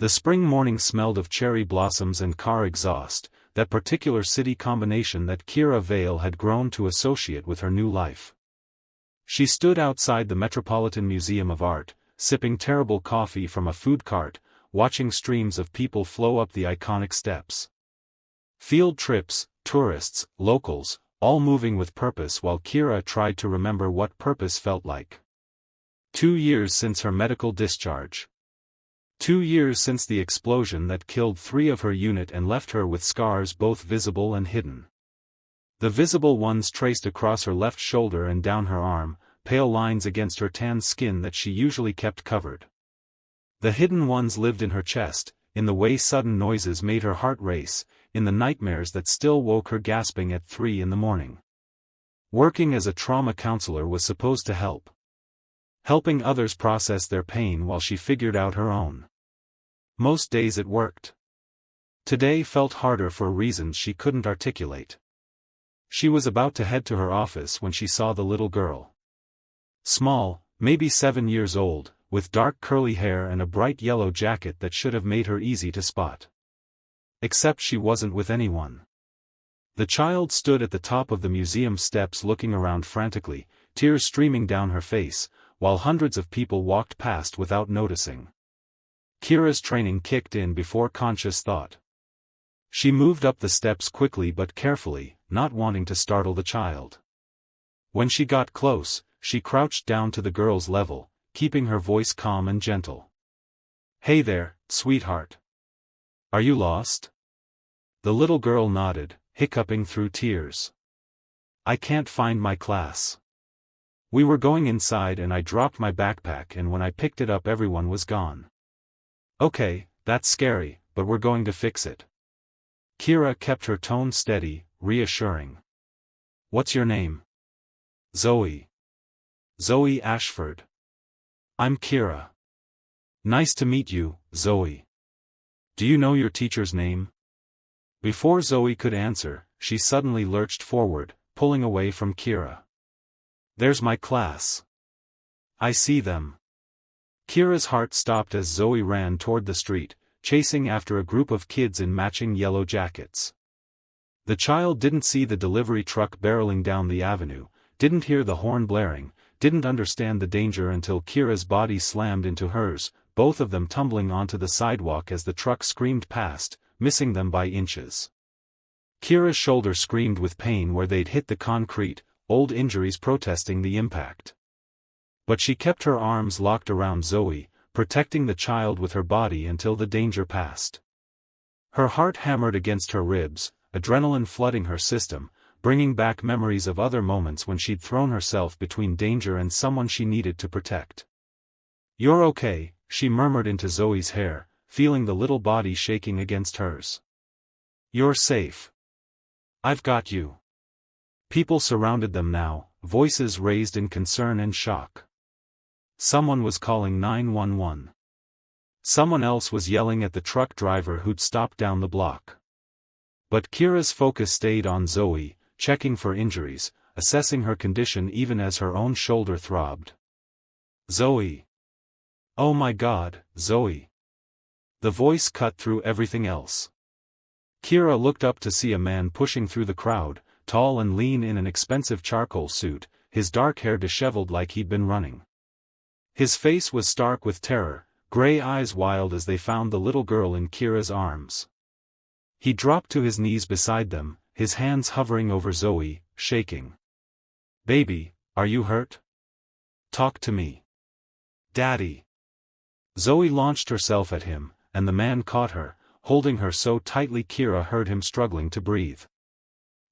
The spring morning smelled of cherry blossoms and car exhaust, that particular city combination that Kira Vale had grown to associate with her new life. She stood outside the Metropolitan Museum of Art, sipping terrible coffee from a food cart, watching streams of people flow up the iconic steps. Field trips, tourists, locals, all moving with purpose while Kira tried to remember what purpose felt like. 2 years since her medical discharge. 2 years since the explosion that killed 3 of her unit and left her with scars both visible and hidden. The visible ones traced across her left shoulder and down her arm, pale lines against her tan skin that she usually kept covered. The hidden ones lived in her chest, in the way sudden noises made her heart race, in the nightmares that still woke her gasping at 3 in the morning. Working as a trauma counselor was supposed to help. Helping others process their pain while she figured out her own. Most days it worked. Today felt harder for reasons she couldn't articulate. She was about to head to her office when she saw the little girl. Small, maybe 7 years old, with dark curly hair and a bright yellow jacket that should have made her easy to spot. Except she wasn't with anyone. The child stood at the top of the museum steps looking around frantically, tears streaming down her face, while hundreds of people walked past without noticing. Kira's training kicked in before conscious thought. She moved up the steps quickly but carefully, not wanting to startle the child. When she got close, she crouched down to the girl's level, keeping her voice calm and gentle. "Hey there, sweetheart. Are you lost?" The little girl nodded, hiccuping through tears. "I can't find my class. We were going inside and I dropped my backpack and when I picked it up everyone was gone." "Okay, that's scary, but we're going to fix it." Kira kept her tone steady, reassuring. "What's your name?" "Zoe. Zoe Ashford." "I'm Kira." "Nice to meet you, Zoe. Do you know your teacher's name?" Before Zoe could answer, she suddenly lurched forward, pulling away from Kira. "There's my class. I see them." Kira's heart stopped as Zoe ran toward the street, chasing after a group of kids in matching yellow jackets. The child didn't see the delivery truck barreling down the avenue, didn't hear the horn blaring, didn't understand the danger until Kira's body slammed into hers, both of them tumbling onto the sidewalk as the truck screamed past, missing them by inches. Kira's shoulder screamed with pain where they'd hit the concrete, old injuries protesting the impact. But she kept her arms locked around Zoe, protecting the child with her body until the danger passed. Her heart hammered against her ribs, adrenaline flooding her system, bringing back memories of other moments when she'd thrown herself between danger and someone she needed to protect. "You're okay," she murmured into Zoe's hair, feeling the little body shaking against hers. "You're safe. I've got you." People surrounded them now, voices raised in concern and shock. Someone was calling 911. Someone else was yelling at the truck driver who'd stopped down the block. But Kira's focus stayed on Zoe, checking for injuries, assessing her condition even as her own shoulder throbbed. "Zoe. Oh my God, Zoe." The voice cut through everything else. Kira looked up to see a man pushing through the crowd, tall and lean in an expensive charcoal suit, his dark hair disheveled like he'd been running. His face was stark with terror, gray eyes wild as they found the little girl in Kira's arms. He dropped to his knees beside them, his hands hovering over Zoe, shaking. "Baby, are you hurt? Talk to me." "Daddy." Zoe launched herself at him, and the man caught her, holding her so tightly Kira heard him struggling to breathe.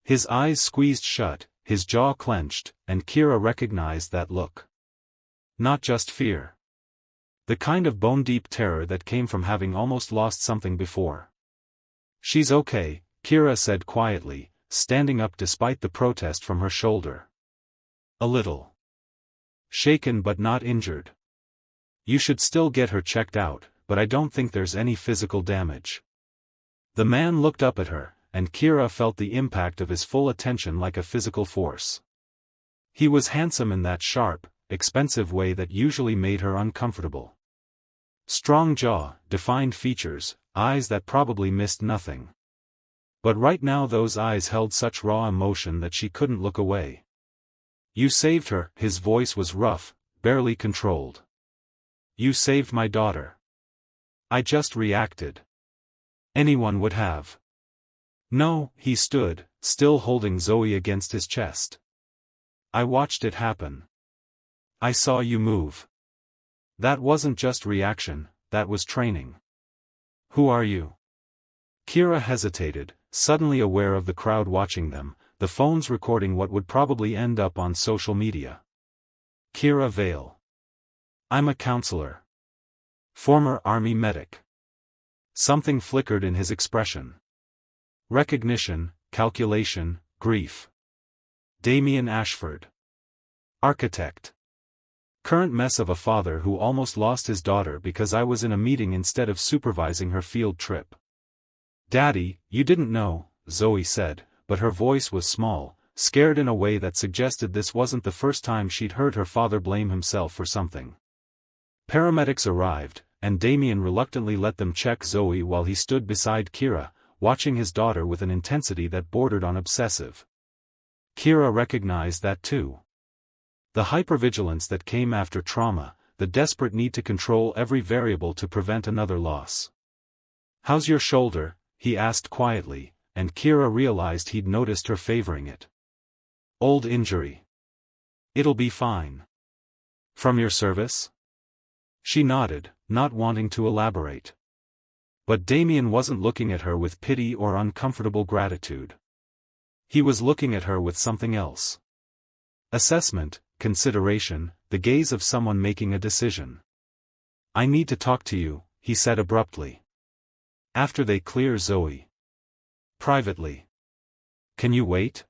His eyes squeezed shut, his jaw clenched, and Kira recognized that look. Not just fear. The kind of bone-deep terror that came from having almost lost something before. "She's okay," Kira said quietly, standing up despite the protest from her shoulder. "A little. Shaken but not injured. You should still get her checked out, but I don't think there's any physical damage." The man looked up at her, and Kira felt the impact of his full attention like a physical force. He was handsome in that sharp, expensive way that usually made her uncomfortable. Strong jaw, defined features, eyes that probably missed nothing. But right now those eyes held such raw emotion that she couldn't look away. You saved her, his voice was rough, barely controlled. You saved my daughter. I just reacted. Anyone would have. No, he stood, still holding Zoe against his chest. I watched it happen. I saw you move. That wasn't just reaction, that was training. Who are you? Kira hesitated, suddenly aware of the crowd watching them, the phones recording what would probably end up on social media. Kira Vale. I'm a counselor. Former army medic. Something flickered in his expression. Recognition, calculation, grief. Damien Ashford. Architect. Current mess of a father who almost lost his daughter because I was in a meeting instead of supervising her field trip. Daddy, you didn't know, Zoe said, but her voice was small, scared in a way that suggested this wasn't the first time she'd heard her father blame himself for something. Paramedics arrived, and Damien reluctantly let them check Zoe while he stood beside Kira, watching his daughter with an intensity that bordered on obsessive. Kira recognized that too. The hypervigilance that came after trauma, the desperate need to control every variable to prevent another loss. How's your shoulder? He asked quietly, and Kira realized he'd noticed her favoring it. Old injury. It'll be fine. From your service? She nodded, not wanting to elaborate. But Damien wasn't looking at her with pity or uncomfortable gratitude. He was looking at her with something else. Assessment, consideration, the gaze of someone making a decision. I need to talk to you, he said abruptly. After they clear Zoe. Privately. Can you wait?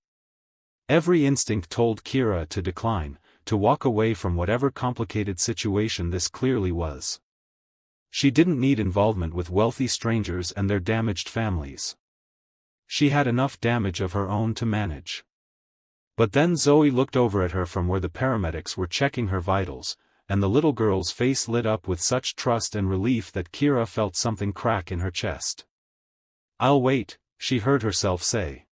Every instinct told Kira to decline, to walk away from whatever complicated situation this clearly was. She didn't need involvement with wealthy strangers and their damaged families. She had enough damage of her own to manage. But then Zoe looked over at her from where the paramedics were checking her vitals, and the little girl's face lit up with such trust and relief that Kira felt something crack in her chest. I'll wait, she heard herself say.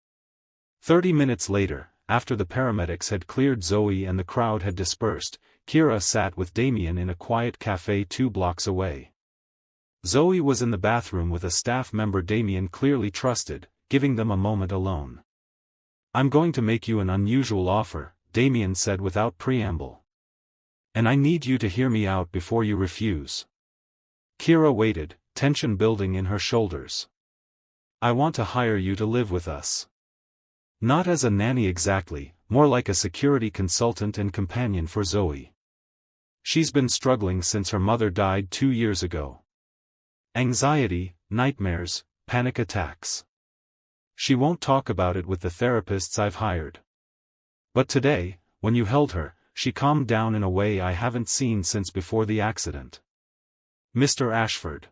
30 minutes later, after the paramedics had cleared Zoe and the crowd had dispersed, Kira sat with Damien in a quiet cafe 2 blocks away. Zoe was in the bathroom with a staff member Damien clearly trusted, giving them a moment alone. I'm going to make you an unusual offer, Damien said without preamble. And I need you to hear me out before you refuse. Kira waited, tension building in her shoulders. I want to hire you to live with us. Not as a nanny exactly, more like a security consultant and companion for Zoe. She's been struggling since her mother died 2 years ago. Anxiety, nightmares, panic attacks. She won't talk about it with the therapists I've hired. But today, when you held her, she calmed down in a way I haven't seen since before the accident. Mr. Ashford.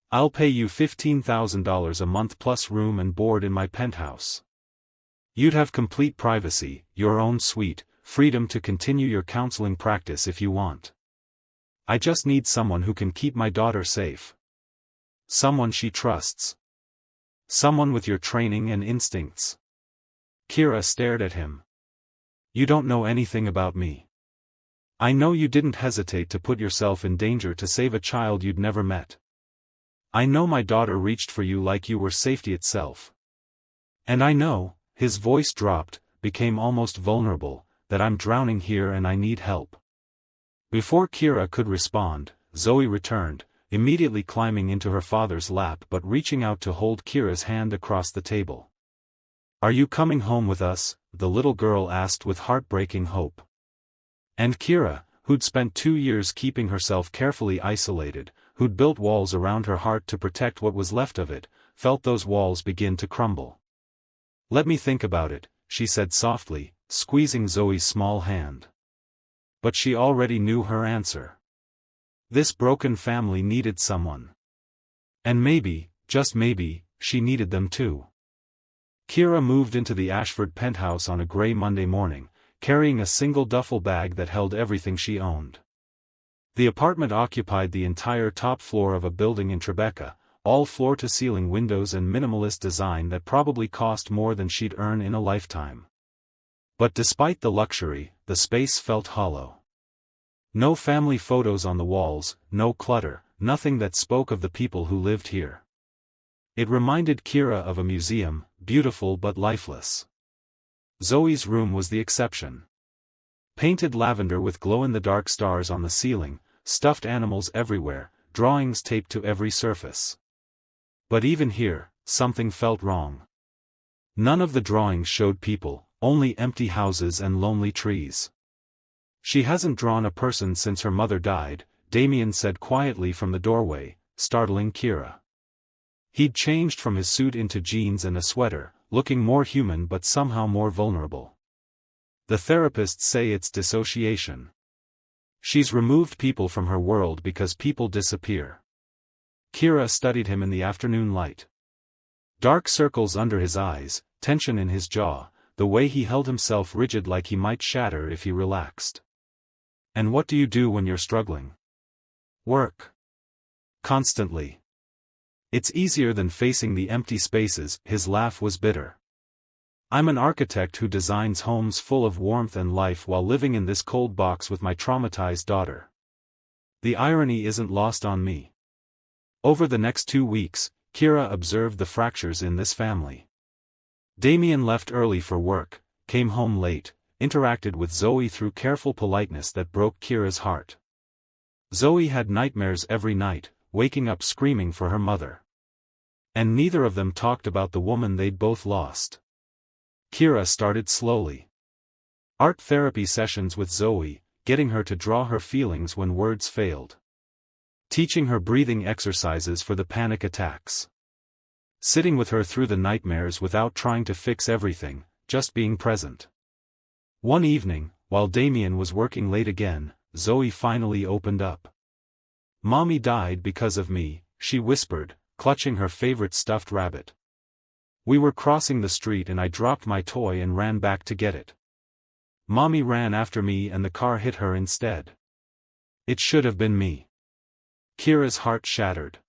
I'll pay you $15,000 a month plus room and board in my penthouse. You'd have complete privacy, your own suite, freedom to continue your counseling practice if you want. I just need someone who can keep my daughter safe. Someone she trusts. Someone with your training and instincts. Kira stared at him. You don't know anything about me. I know you didn't hesitate to put yourself in danger to save a child you'd never met. I know my daughter reached for you like you were safety itself. And I know, his voice dropped, became almost vulnerable, that I'm drowning here and I need help. Before Kira could respond, Zoe returned, immediately climbing into her father's lap but reaching out to hold Kira's hand across the table. Are you coming home with us? The little girl asked with heartbreaking hope. And Kira, who'd spent 2 years keeping herself carefully isolated, who'd built walls around her heart to protect what was left of it, felt those walls begin to crumble. Let me think about it, she said softly, squeezing Zoe's small hand. But she already knew her answer. This broken family needed someone. And maybe, just maybe, she needed them too. Kira moved into the Ashford penthouse on a gray Monday morning, carrying a single duffel bag that held everything she owned. The apartment occupied the entire top floor of a building in Tribeca, all floor-to-ceiling windows and minimalist design that probably cost more than she'd earn in a lifetime. But despite the luxury, the space felt hollow. No family photos on the walls, no clutter, nothing that spoke of the people who lived here. It reminded Kira of a museum, beautiful but lifeless. Zoe's room was the exception. Painted lavender with glow-in-the-dark stars on the ceiling, stuffed animals everywhere, drawings taped to every surface. But even here, something felt wrong. None of the drawings showed people, only empty houses and lonely trees. "She hasn't drawn a person since her mother died," Damien said quietly from the doorway, startling Kira. He'd changed from his suit into jeans and a sweater, looking more human but somehow more vulnerable. "The therapists say it's dissociation. She's removed people from her world because people disappear." Kira studied him in the afternoon light. Dark circles under his eyes, tension in his jaw, the way he held himself rigid like he might shatter if he relaxed. "And what do you do when you're struggling?" "Work. Constantly. It's easier than facing the empty spaces." His laugh was bitter. "I'm an architect who designs homes full of warmth and life while living in this cold box with my traumatized daughter. The irony isn't lost on me." Over the next 2 weeks, Kira observed the fractures in this family. Damien left early for work, came home late, interacted with Zoe through careful politeness that broke Kira's heart. Zoe had nightmares every night, waking up screaming for her mother. And neither of them talked about the woman they'd both lost. Kira started slowly. Art therapy sessions with Zoe, getting her to draw her feelings when words failed. Teaching her breathing exercises for the panic attacks. Sitting with her through the nightmares without trying to fix everything, just being present. One evening, while Damien was working late again, Zoe finally opened up. "Mommy died because of me," she whispered, clutching her favorite stuffed rabbit. "We were crossing the street and I dropped my toy and ran back to get it. Mommy ran after me and the car hit her instead. It should have been me." Kira's heart shattered.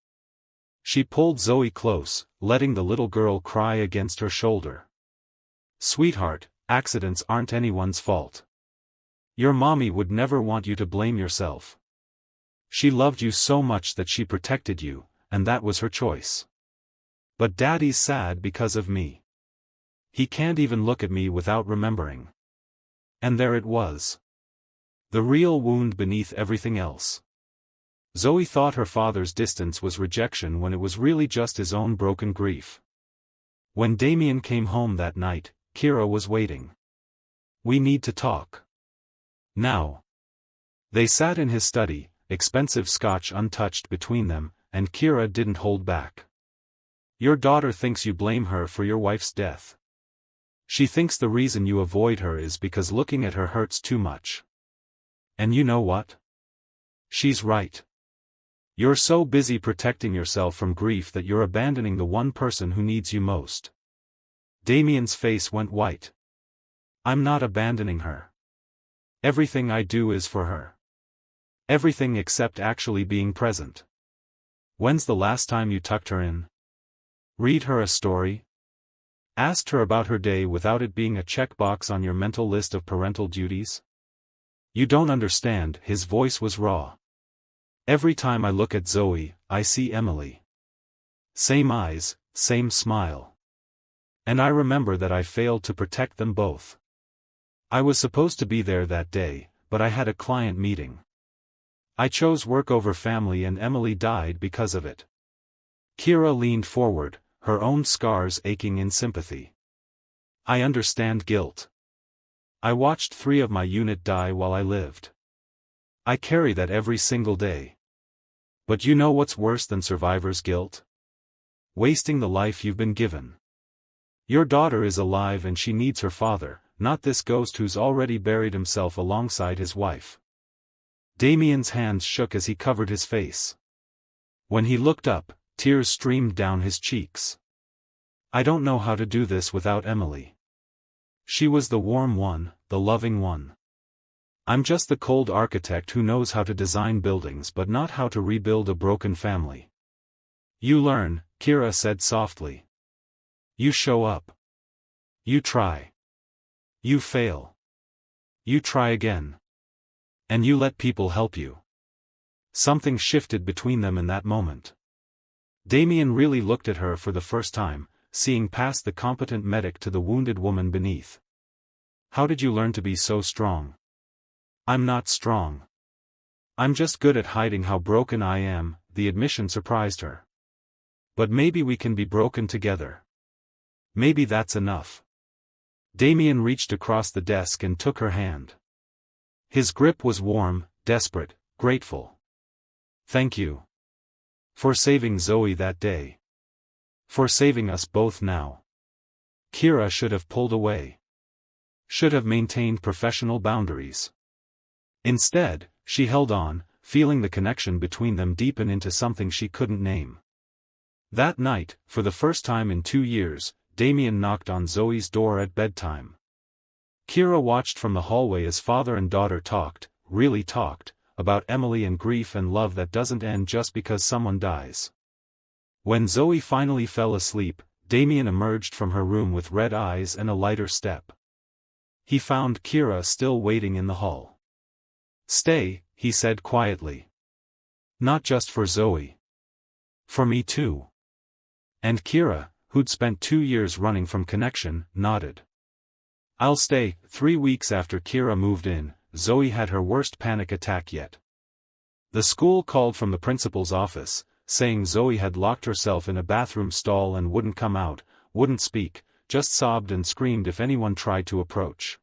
She pulled Zoe close, letting the little girl cry against her shoulder. "Sweetheart, accidents aren't anyone's fault. Your mommy would never want you to blame yourself. She loved you so much that she protected you, and that was her choice. But Daddy's sad because of me. He can't even look at me without remembering." And there it was. The real wound beneath everything else. Zoe thought her father's distance was rejection when it was really just his own broken grief. When Damien came home that night, Kira was waiting. "We need to talk. Now." They sat in his study, expensive scotch untouched between them, and Kira didn't hold back. "Your daughter thinks you blame her for your wife's death. She thinks the reason you avoid her is because looking at her hurts too much. And you know what? She's right. You're so busy protecting yourself from grief that you're abandoning the one person who needs you most." Damien's face went white. "I'm not abandoning her. Everything I do is for her. Everything except actually being present. When's the last time you tucked her in? Read her a story? Asked her about her day without it being a checkbox on your mental list of parental duties? You don't understand." His voice was raw. "Every time I look at Zoe, I see Emily. Same eyes, same smile. And I remember that I failed to protect them both. I was supposed to be there that day, but I had a client meeting. I chose work over family and Emily died because of it." Kira leaned forward, her own scars aching in sympathy. "I understand guilt. I watched 3 of my unit die while I lived. I carry that every single day. But you know what's worse than survivor's guilt? Wasting the life you've been given. Your daughter is alive and she needs her father, not this ghost who's already buried himself alongside his wife." Damien's hands shook as he covered his face. When he looked up, tears streamed down his cheeks. "I don't know how to do this without Emily. She was the warm one, the loving one. I'm just the cold architect who knows how to design buildings but not how to rebuild a broken family. You learn, Kira said softly. You show up. You try. You fail. You try again. And you let people help you. Something shifted between them in that moment. Damien really looked at her for the first time, seeing past the competent medic to the wounded woman beneath. How did you learn to be so strong? I'm not strong. I'm just good at hiding how broken I am, the admission surprised her. But maybe we can be broken together. Maybe that's enough. Damien reached across the desk and took her hand. His grip was warm, desperate, grateful. Thank you. For saving Zoe that day. For saving us both now. Kira should have pulled away. Should have maintained professional boundaries. Instead, she held on, feeling the connection between them deepen into something she couldn't name. That night, for the first time in 2 years, Damien knocked on Zoe's door at bedtime. Kira watched from the hallway as father and daughter talked, really talked, about Emily and grief and love that doesn't end just because someone dies. When Zoe finally fell asleep, Damien emerged from her room with red eyes and a lighter step. He found Kira still waiting in the hall. Stay, he said quietly. Not just for Zoe. For me too. And Kira, who'd spent 2 years running from connection, nodded. I'll stay. 3 weeks after Kira moved in, Zoe had her worst panic attack yet. The school called from the principal's office, saying Zoe had locked herself in a bathroom stall and wouldn't come out, wouldn't speak, just sobbed and screamed if anyone tried to approach.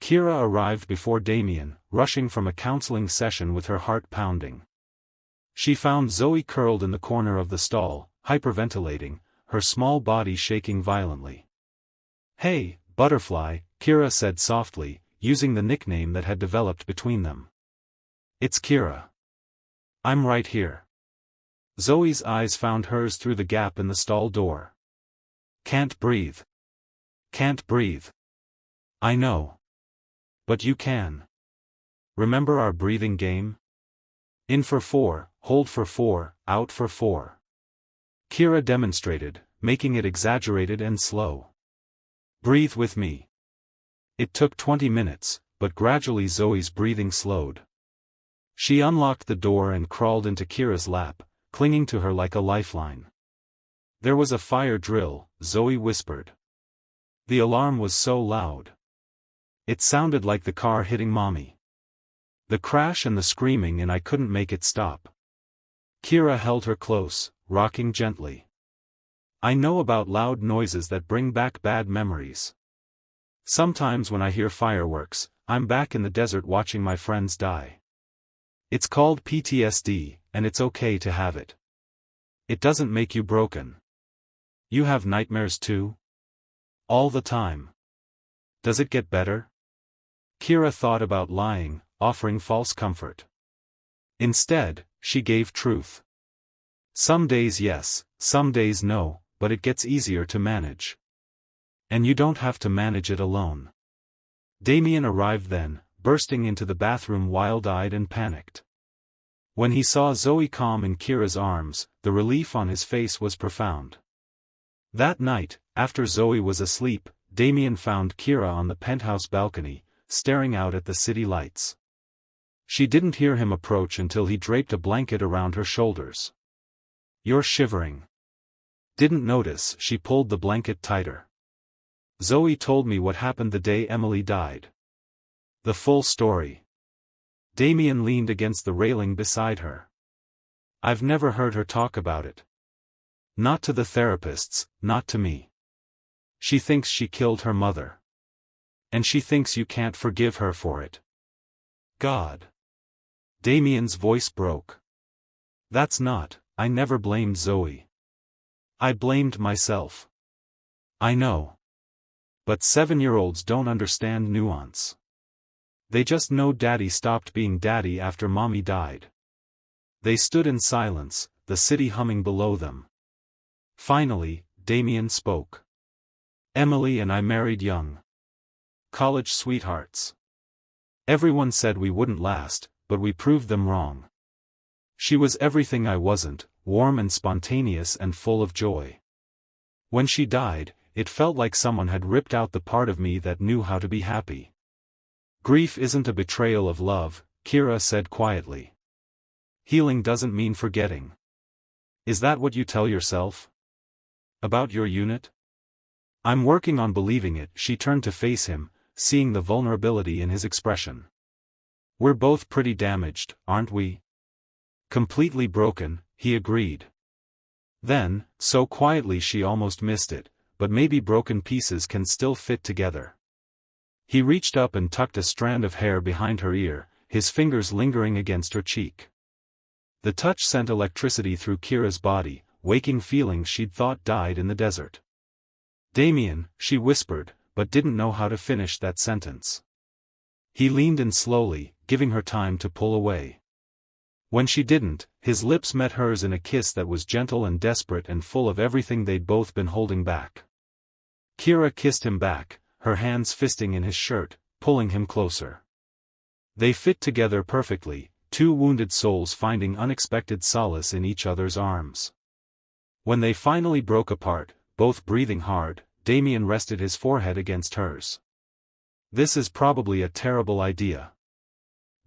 Kira arrived before Damien, rushing from a counseling session with her heart pounding. She found Zoe curled in the corner of the stall, hyperventilating, her small body shaking violently. Hey, Butterfly, Kira said softly, using the nickname that had developed between them. It's Kira. I'm right here. Zoe's eyes found hers through the gap in the stall door. Can't breathe. Can't breathe. I know. But you can. Remember our breathing game? In for 4, hold for 4, out for 4. Kira demonstrated, making it exaggerated and slow. Breathe with me. It took 20 minutes, but gradually Zoe's breathing slowed. She unlocked the door and crawled into Kira's lap, clinging to her like a lifeline. There was a fire drill, Zoe whispered. The alarm was so loud. It sounded like the car hitting Mommy. The crash and the screaming, and I couldn't make it stop. Kira held her close, rocking gently. I know about loud noises that bring back bad memories. Sometimes when I hear fireworks, I'm back in the desert watching my friends die. It's called PTSD, and it's okay to have it. It doesn't make you broken. You have nightmares too? All the time. Does it get better? Kira thought about lying, offering false comfort. Instead, she gave truth. Some days yes, some days no, but it gets easier to manage. And you don't have to manage it alone. Damien arrived then, bursting into the bathroom wild-eyed and panicked. When he saw Zoe calm in Kira's arms, the relief on his face was profound. That night, after Zoe was asleep, Damien found Kira on the penthouse balcony, staring out at the city lights. She didn't hear him approach until he draped a blanket around her shoulders. You're shivering. Didn't notice. She pulled the blanket tighter. Zoe told me what happened the day Emily died. The full story. Damien leaned against the railing beside her. I've never heard her talk about it. Not to the therapists, not to me. She thinks she killed her mother. And she thinks you can't forgive her for it. God. Damien's voice broke. That's not, I never blamed Zoe. I blamed myself. I know. But 7-year-olds don't understand nuance. They just know Daddy stopped being Daddy after Mommy died. They stood in silence, the city humming below them. Finally, Damien spoke. Emily and I married young. College sweethearts. Everyone said we wouldn't last, but we proved them wrong. She was everything I wasn't, warm and spontaneous and full of joy. When she died, it felt like someone had ripped out the part of me that knew how to be happy. Grief isn't a betrayal of love, Kira said quietly. Healing doesn't mean forgetting. Is that what you tell yourself? About your unit? I'm working on believing it. She turned to face him, seeing the vulnerability in his expression. We're both pretty damaged, aren't we? Completely broken, he agreed. Then, so quietly she almost missed it, but maybe broken pieces can still fit together. He reached up and tucked a strand of hair behind her ear, his fingers lingering against her cheek. The touch sent electricity through Kira's body, waking feelings she'd thought died in the desert. Damien, she whispered, but didn't know how to finish that sentence. He leaned in slowly, giving her time to pull away. When she didn't, his lips met hers in a kiss that was gentle and desperate and full of everything they'd both been holding back. Kira kissed him back, her hands fisting in his shirt, pulling him closer. They fit together perfectly, two wounded souls finding unexpected solace in each other's arms. When they finally broke apart, both breathing hard, Damien rested his forehead against hers. This is probably a terrible idea.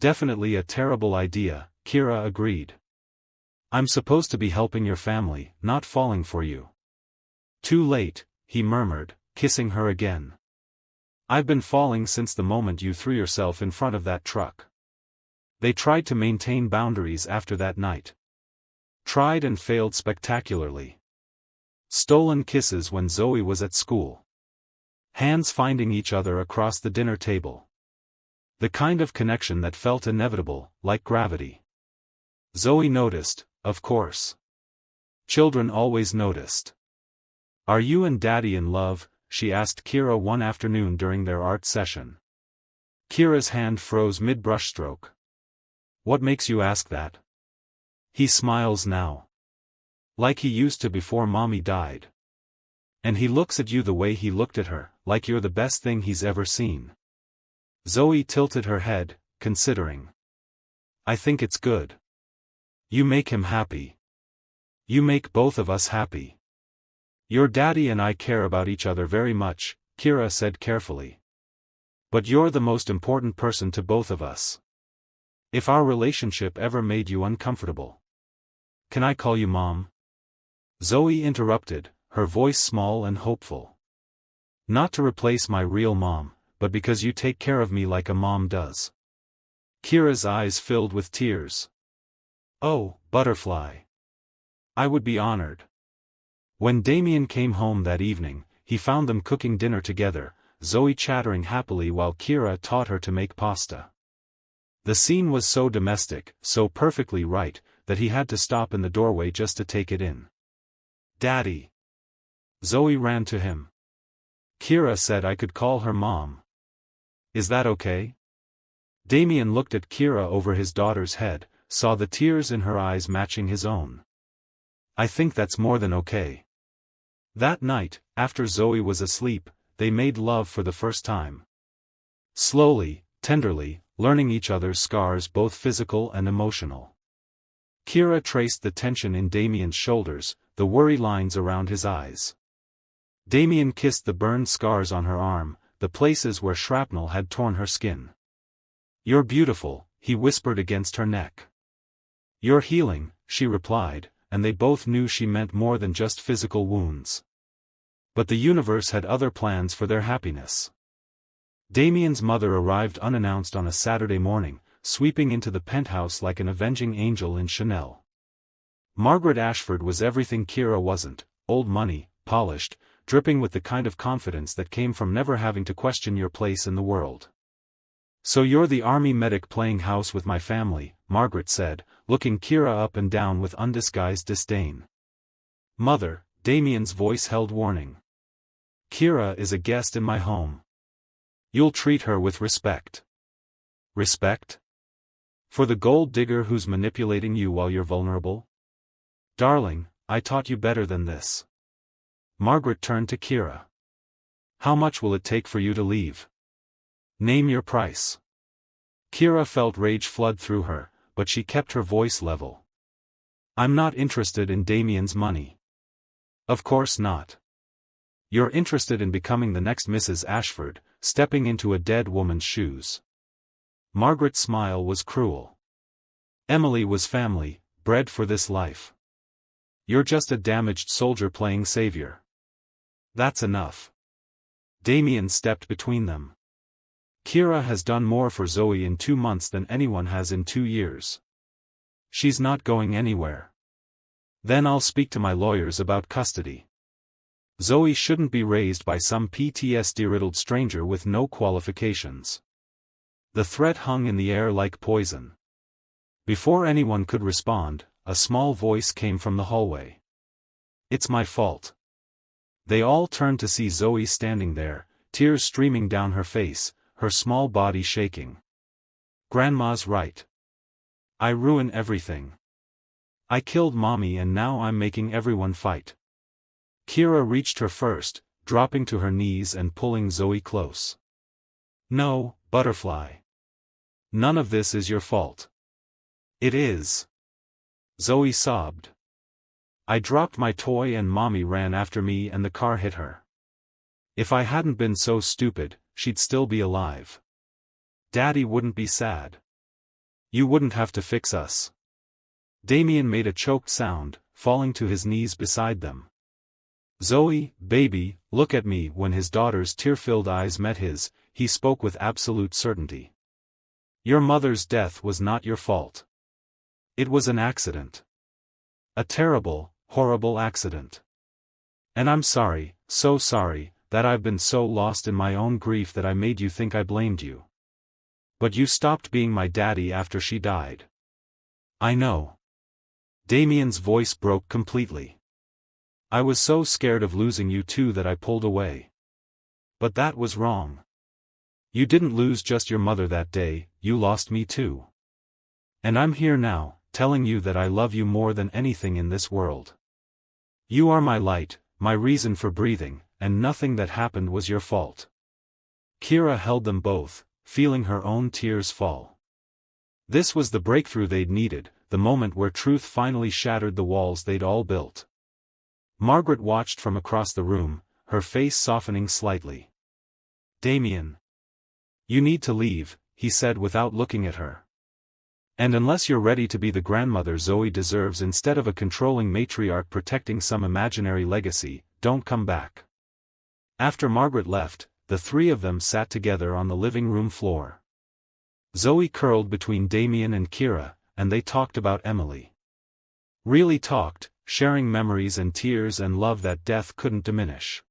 Definitely a terrible idea, Kira agreed. I'm supposed to be helping your family, not falling for you. Too late, he murmured, kissing her again. I've been falling since the moment you threw yourself in front of that truck. They tried to maintain boundaries after that night. Tried and failed spectacularly. Stolen kisses when Zoe was at school. Hands finding each other across the dinner table. The kind of connection that felt inevitable, like gravity. Zoe noticed, of course. Children always noticed. Are you and Daddy in love? She asked Kira one afternoon during their art session. Kira's hand froze mid-brushstroke. What makes you ask that? He smiles now. Like he used to before Mommy died. And he looks at you the way he looked at her, like you're the best thing he's ever seen. Zoe tilted her head, considering. I think it's good. You make him happy. You make both of us happy. Your daddy and I care about each other very much, Kira said carefully. But you're the most important person to both of us. If our relationship ever made you uncomfortable. Can I call you Mom? Zoe interrupted, her voice small and hopeful. Not to replace my real mom, but because you take care of me like a mom does. Kira's eyes filled with tears. Oh, butterfly. I would be honored. When Damien came home that evening, he found them cooking dinner together, Zoe chattering happily while Kira taught her to make pasta. The scene was so domestic, so perfectly right, that he had to stop in the doorway just to take it in. Daddy. Zoe ran to him. Kira said I could call her Mom. Is that okay? Damien looked at Kira over his daughter's head, saw the tears in her eyes matching his own. I think that's more than okay. That night, after Zoe was asleep, they made love for the first time. Slowly, tenderly, learning each other's scars, both physical and emotional. Kira traced the tension in Damien's shoulders, the worry lines around his eyes. Damien kissed the burned scars on her arm, the places where shrapnel had torn her skin. You're beautiful, he whispered against her neck. You're healing, she replied, and they both knew she meant more than just physical wounds. But the universe had other plans for their happiness. Damien's mother arrived unannounced on a Saturday morning, sweeping into the penthouse like an avenging angel in Chanel. Margaret Ashford was everything Kira wasn't, old money, polished, dripping with the kind of confidence that came from never having to question your place in the world. So you're the army medic playing house with my family, Margaret said, looking Kira up and down with undisguised disdain. Mother, Damien's voice held warning. Kira is a guest in my home. You'll treat her with respect. Respect? For the gold digger who's manipulating you while you're vulnerable? Darling, I taught you better than this. Margaret turned to Kira. How much will it take for you to leave? Name your price. Kira felt rage flood through her, but she kept her voice level. I'm not interested in Damien's money. Of course not. You're interested in becoming the next Mrs. Ashford, stepping into a dead woman's shoes. Margaret's smile was cruel. Emily was family, bred for this life. You're just a damaged soldier playing savior. That's enough. Damien stepped between them. Kira has done more for Zoe in 2 months than anyone has in 2 years. She's not going anywhere. Then I'll speak to my lawyers about custody. Zoe shouldn't be raised by some PTSD-riddled stranger with no qualifications. The threat hung in the air like poison. Before anyone could respond, a small voice came from the hallway. It's my fault. They all turned to see Zoe standing there, tears streaming down her face, her small body shaking. Grandma's right. I ruin everything. I killed Mommy and now I'm making everyone fight. Kira reached her first, dropping to her knees and pulling Zoe close. No, Butterfly. None of this is your fault. It is. Zoe sobbed. I dropped my toy and Mommy ran after me and the car hit her. If I hadn't been so stupid, she'd still be alive. Daddy wouldn't be sad. You wouldn't have to fix us. Damien made a choked sound, falling to his knees beside them. Zoe, baby, look at me. When his daughter's tear-filled eyes met his, he spoke with absolute certainty. Your mother's death was not your fault. It was an accident. A terrible, horrible accident. And I'm sorry, so sorry, that I've been so lost in my own grief that I made you think I blamed you. But you stopped being my daddy after she died. I know. Damien's voice broke completely. I was so scared of losing you too that I pulled away. But that was wrong. You didn't lose just your mother that day, you lost me too. And I'm here now, telling you that I love you more than anything in this world. You are my light, my reason for breathing, and nothing that happened was your fault. Kira held them both, feeling her own tears fall. This was the breakthrough they'd needed, the moment where truth finally shattered the walls they'd all built. Margaret watched from across the room, her face softening slightly. Damien. You need to leave, he said without looking at her. And unless you're ready to be the grandmother Zoe deserves instead of a controlling matriarch protecting some imaginary legacy, don't come back. After Margaret left, the three of them sat together on the living room floor. Zoe curled between Damien and Kira, and they talked about Emily. Really talked, sharing memories and tears and love that death couldn't diminish.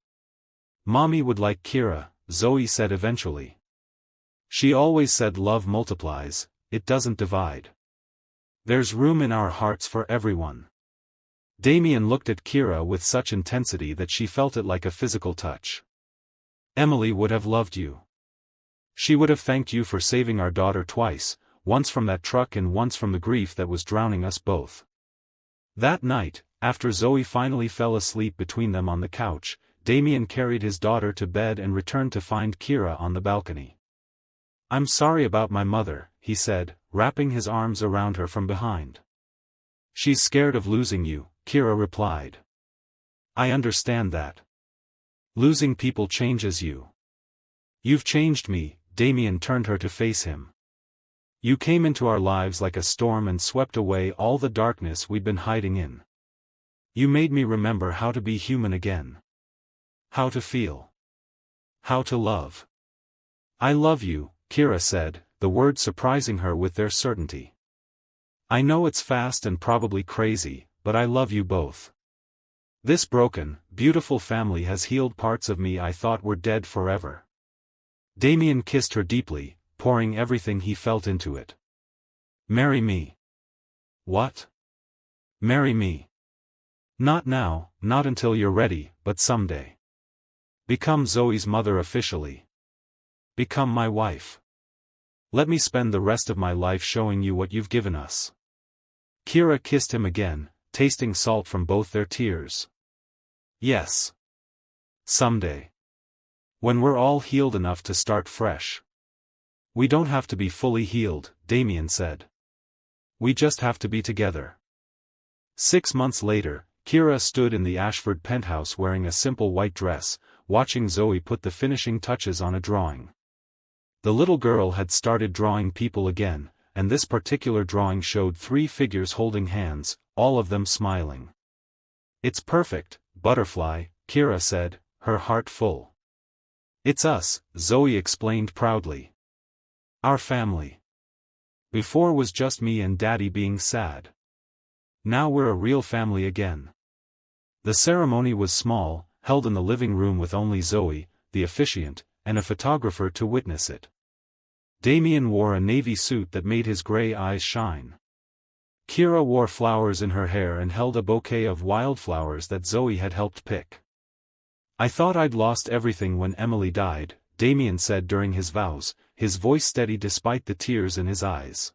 Mommy would like Kira, Zoe said eventually. She always said love multiplies, it doesn't divide. There's room in our hearts for everyone. Damien looked at Kira with such intensity that she felt it like a physical touch. Emily would have loved you. She would have thanked you for saving our daughter twice, once from that truck and once from the grief that was drowning us both. That night, after Zoe finally fell asleep between them on the couch, Damien carried his daughter to bed and returned to find Kira on the balcony. I'm sorry about my mother, he said, wrapping his arms around her from behind. She's scared of losing you, Kira replied. I understand that. Losing people changes you. You've changed me, Damien turned her to face him. You came into our lives like a storm and swept away all the darkness we'd been hiding in. You made me remember how to be human again. How to feel. How to love. I love you, Kira said, the words surprising her with their certainty. I know it's fast and probably crazy, but I love you both. This broken, beautiful family has healed parts of me I thought were dead forever. Damien kissed her deeply, pouring everything he felt into it. Marry me. What? Marry me. Not now, not until you're ready, but someday. Become Zoe's mother officially. Become my wife. Let me spend the rest of my life showing you what you've given us. Kira kissed him again, tasting salt from both their tears. Yes. Someday. When we're all healed enough to start fresh. We don't have to be fully healed, Damien said. We just have to be together. 6 months later, Kira stood in the Ashford penthouse wearing a simple white dress, watching Zoe put the finishing touches on a drawing. The little girl had started drawing people again, and this particular drawing showed 3 figures holding hands, all of them smiling. It's perfect, Butterfly, Kira said, her heart full. It's us, Zoe explained proudly. Our family. Before was just me and Daddy being sad. Now we're a real family again. The ceremony was small, held in the living room with only Zoe, the officiant, and a photographer to witness it. Damien wore a navy suit that made his gray eyes shine. Kira wore flowers in her hair and held a bouquet of wildflowers that Zoe had helped pick. I thought I'd lost everything when Emily died, Damien said during his vows, his voice steady despite the tears in his eyes.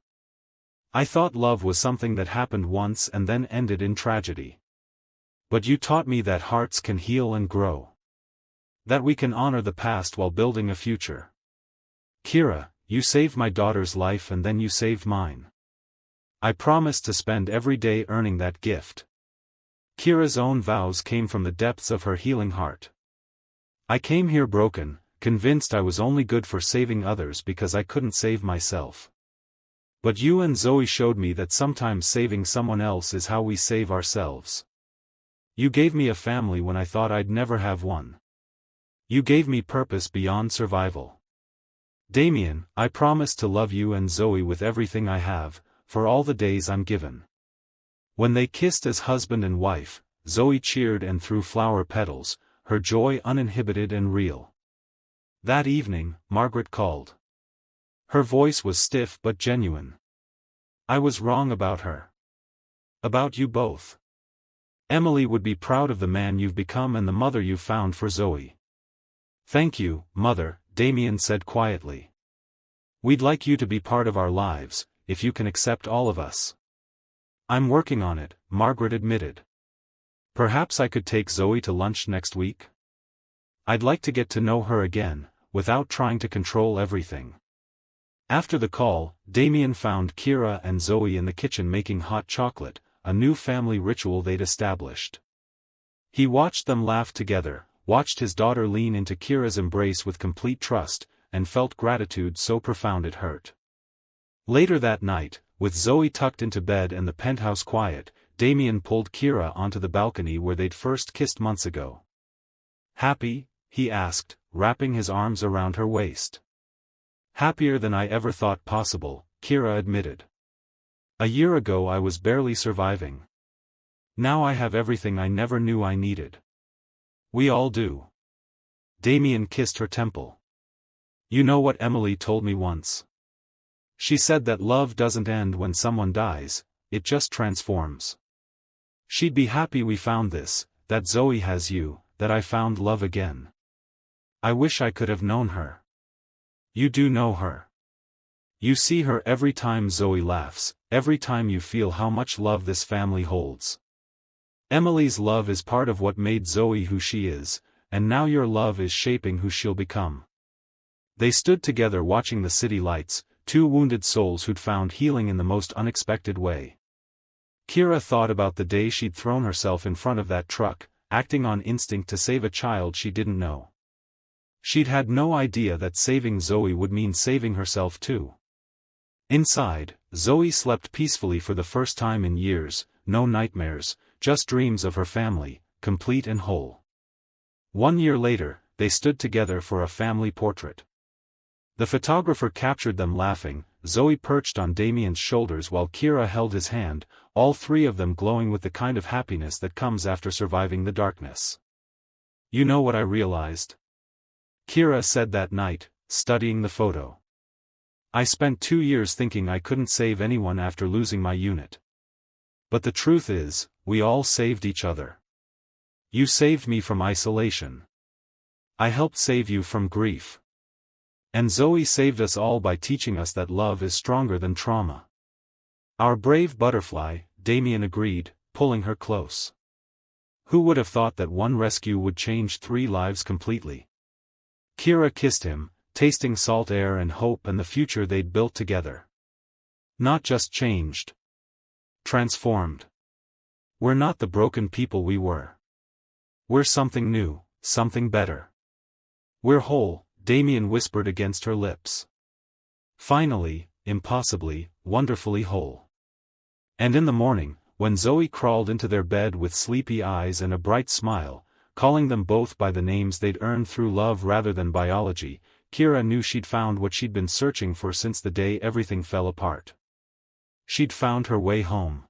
I thought love was something that happened once and then ended in tragedy. But you taught me that hearts can heal and grow. That we can honor the past while building a future. Kira, you saved my daughter's life and then you saved mine. I promised to spend every day earning that gift. Kira's own vows came from the depths of her healing heart. I came here broken, convinced I was only good for saving others because I couldn't save myself. But you and Zoe showed me that sometimes saving someone else is how we save ourselves. You gave me a family when I thought I'd never have one. You gave me purpose beyond survival. Damien, I promise to love you and Zoe with everything I have, for all the days I'm given. When they kissed as husband and wife, Zoe cheered and threw flower petals, her joy uninhibited and real. That evening, Margaret called. Her voice was stiff but genuine. I was wrong about her. About you both. Emily would be proud of the man you've become and the mother you've found for Zoe. Thank you, Mother, Damien said quietly. We'd like you to be part of our lives, if you can accept all of us. I'm working on it, Margaret admitted. Perhaps I could take Zoe to lunch next week? I'd like to get to know her again, without trying to control everything. After the call, Damien found Kira and Zoe in the kitchen making hot chocolate, a new family ritual they'd established. He watched them laugh together, watched his daughter lean into Kira's embrace with complete trust, and felt gratitude so profound it hurt. Later that night, with Zoe tucked into bed and the penthouse quiet, Damien pulled Kira onto the balcony where they'd first kissed months ago. Happy? He asked, wrapping his arms around her waist. Happier than I ever thought possible, Kira admitted. A year ago I was barely surviving. Now I have everything I never knew I needed. We all do. Damien kissed her temple. You know what Emily told me once? She said that love doesn't end when someone dies, it just transforms. She'd be happy we found this, that Zoe has you, that I found love again. I wish I could have known her. You do know her. You see her every time Zoe laughs, every time you feel how much love this family holds. Emily's love is part of what made Zoe who she is, and now your love is shaping who she'll become. They stood together watching the city lights, two wounded souls who'd found healing in the most unexpected way. Kira thought about the day she'd thrown herself in front of that truck, acting on instinct to save a child she didn't know. She'd had no idea that saving Zoe would mean saving herself too. Inside, Zoe slept peacefully for the first time in years, no nightmares, just dreams of her family, complete and whole. 1 year later, they stood together for a family portrait. The photographer captured them laughing, Zoe perched on Damien's shoulders while Kira held his hand, all three of them glowing with the kind of happiness that comes after surviving the darkness. You know what I realized? Kira said that night, studying the photo. I spent 2 years thinking I couldn't save anyone after losing my unit. But the truth is, we all saved each other. You saved me from isolation. I helped save you from grief. And Zoe saved us all by teaching us that love is stronger than trauma. Our brave butterfly, Damien agreed, pulling her close. Who would have thought that one rescue would change 3 lives completely? Kira kissed him, tasting salt air and hope and the future they'd built together. Not just changed. Transformed. We're not the broken people we were. We're something new, something better. We're whole, Damien whispered against her lips. Finally, impossibly, wonderfully whole. And in the morning, when Zoe crawled into their bed with sleepy eyes and a bright smile, calling them both by the names they'd earned through love rather than biology, Kira knew she'd found what she'd been searching for since the day everything fell apart. She'd found her way home.